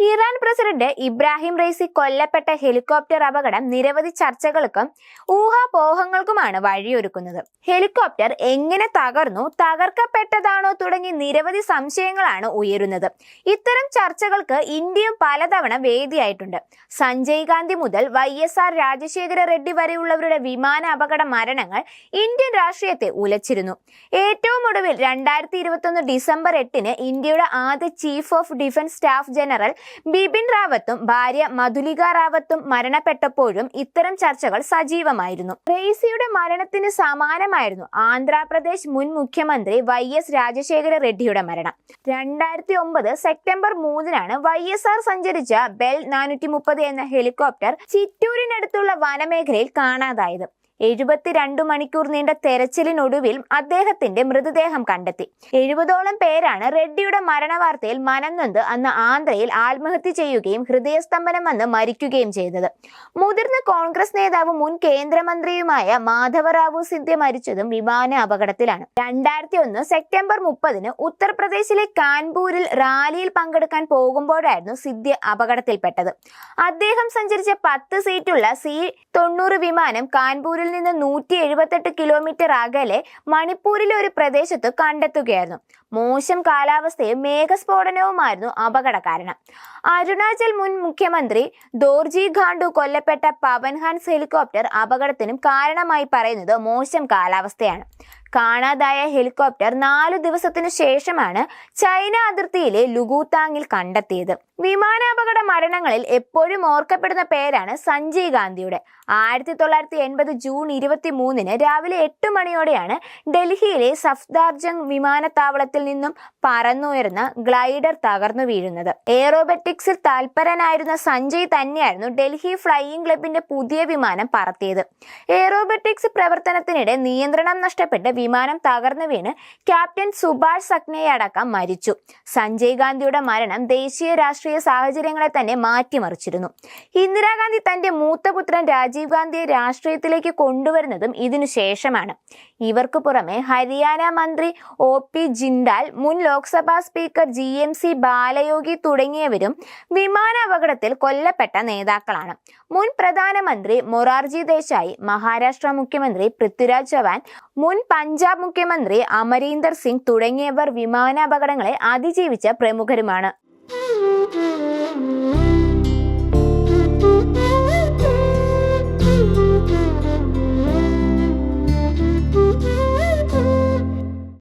Iran president Ebrahim Raisi കൊല്ലപ്പെട്ട helicopter അപകടം നിരവധി ചർച്ചകൾക്കും ഊഹാപോഹങ്ങൾക്കുമാണ് വഴിയൊരുക്കുന്നത്. ഹെലികോപ്റ്റർ എങ്ങനെ തകർന്നു, തകർക്കപ്പെട്ടതാണോ തുടങ്ങി നിരവധി സംശയങ്ങളാണ് ഉയരുന്നത്. ഇത്തരം ചർച്ചകൾക്ക് ഇന്ത്യയും പലതവണ വേദിയായിട്ടുണ്ട്. സഞ്ജയ് ഗാന്ധി മുതൽ YSR രാജശേഖര റെഡ്ഡി വരെയുള്ളവരുടെ വിമാന അപകട മരണങ്ങൾ ഇന്ത്യൻ രാഷ്ട്രീയത്തെ ഉലച്ചിരുന്നു. ഏറ്റവും ഒടുവിൽ 2021 ഡിസംബർ 8 ഇന്ത്യയുടെ ആദ്യ chief of defence staff general Bipin റാവത്തും ഭാര്യ മധുലിക റാവത്തും മരണപ്പെട്ടപ്പോഴും ഇത്തരം ചർച്ചകൾ സജീവമായിരുന്നു. റെയ്സിയുടെ മരണത്തിന് സമാനമായിരുന്നു ആന്ധ്രാപ്രദേശ് മുൻ മുഖ്യമന്ത്രി YS രാജശേഖര റെഡ്ഡിയുടെ മരണം. 2009 സെപ്റ്റംബർ 3 YSR സഞ്ചരിച്ച ബെൽ 430 എന്ന ഹെലികോപ്റ്റർ ചിറ്റൂരിനടുത്തുള്ള വനമേഖലയിൽ കാണാതായത്. 72 മണിക്കൂർ നീണ്ട തെരച്ചിലിനൊടുവിൽ അദ്ദേഹത്തിന്റെ മൃതദേഹം കണ്ടെത്തി. 70ഓളം പേരാണ് റെഡ്ഡിയുടെ മരണവാർത്തയിൽ മനംനൊന്ത് അന്ന് ആന്ധ്രയിൽ ആത്മഹത്യ ചെയ്യുകയും ഹൃദയസ്തംഭനം വന്ന് മരിക്കുകയും ചെയ്തത്. മുതിർന്ന കോൺഗ്രസ് നേതാവും മുൻ കേന്ദ്രമന്ത്രിയുമായ മാധവറാവു സിന്ധ്യ മരിച്ചതും വിമാന അപകടത്തിലാണ്. 2001 സെപ്റ്റംബർ 30 ഉത്തർപ്രദേശിലെ കാൺപൂരിൽ റാലിയിൽ പങ്കെടുക്കാൻ പോകുമ്പോഴായിരുന്നു സിന്ധ്യ അപകടത്തിൽപ്പെട്ടത്. അദ്ദേഹം സഞ്ചരിച്ച 10 സീറ്റുള്ള C-90 വിമാനം കാൺപൂരിൽ നിന്ന് 178 കിലോമീറ്റർ അകലെ മണിപ്പൂരിലെ ഒരു പ്രദേശത്ത് കണ്ടെത്തുകയായിരുന്നു. മോശം കാലാവസ്ഥയും മേഘസ്ഫോടനവുമായിരുന്നു അപകട കാരണം. അരുണാചൽ മുൻ മുഖ്യമന്ത്രി ദോർജി ഖാണ്ഡു കൊല്ലപ്പെട്ട പവൻഹൻസ് ഹെലികോപ്റ്റർ അപകടത്തിനും കാരണമായി പറയുന്നത് മോശം കാലാവസ്ഥയാണ്. കാണാതായ ഹെലികോപ്റ്റർ 4 ദിവസത്തിനു ശേഷമാണ് ചൈന അതിർത്തിയിലെ ലുഗുതാങ്ങിൽ കണ്ടെത്തിയത്. വിമാനാപകട മരണങ്ങളിൽ എപ്പോഴും ഓർക്കപ്പെടുന്ന പേരാണ് സഞ്ജയ് ഗാന്ധിയുടെ. 1980 ജൂൺ 23 രാവിലെ 8 മണിയോടെയാണ് ഡൽഹിയിലെ സഫ്ദർജംഗ് വിമാനത്താവളത്തിൽ നിന്നും പറന്നുയർന്ന ഗ്ലൈഡർ തകർന്നു വീഴുന്നത്. എയറോബറ്റിക്സിൽ തൽപരനായിരുന്ന സഞ്ജയ് തന്നെയായിരുന്നു ഡൽഹി ഫ്ലൈയിംഗ് ക്ലബിന്റെ പുതിയ വിമാനം പറത്തിയത്. എയറോബറ്റിക്സ് പ്രവർത്തനത്തിനിടെ നിയന്ത്രണം നഷ്ടപ്പെട്ട് വിമാനം തകർന്നു വീണ് ക്യാപ്റ്റൻ സുഭാഷ് സക്നയെ അടക്കം മരിച്ചു. സഞ്ജയ് ഗാന്ധിയുടെ മരണം ദേശീയ രാഷ്ട്രീയ സാഹചര്യങ്ങളെ തന്നെ മാറ്റിമറിച്ചിരുന്നു. ഇന്ദിരാഗാന്ധി തന്റെ മൂത്തപുത്രൻ രാജീവ് ഗാന്ധിയെ രാഷ്ട്രീയത്തിലേക്ക് കൊണ്ടുവരുന്നതും ഇതിനുശേഷമാണ്. ഇവർക്ക് പുറമെ ഹരിയാന മന്ത്രി OP ജിൻഡാൽ, മുൻ ലോക്സഭാ സ്പീക്കർ GMC ബാലയോഗി തുടങ്ങിയവരും വിമാന അപകടത്തിൽ കൊല്ലപ്പെട്ട നേതാക്കളാണ്. മുൻ പ്രധാനമന്ത്രി മൊറാർജി ദേശായി, മഹാരാഷ്ട്ര മുഖ്യമന്ത്രി പൃഥ്വിരാജ് ചവാൻ, മുൻ പഞ്ചാബ് മുഖ്യമന്ത്രി അമരീന്ദർ സിംഗ് തുടങ്ങിയവർ വിമാനാപകടങ്ങളെ അതിജീവിച്ച പ്രമുഖരുമാണ്.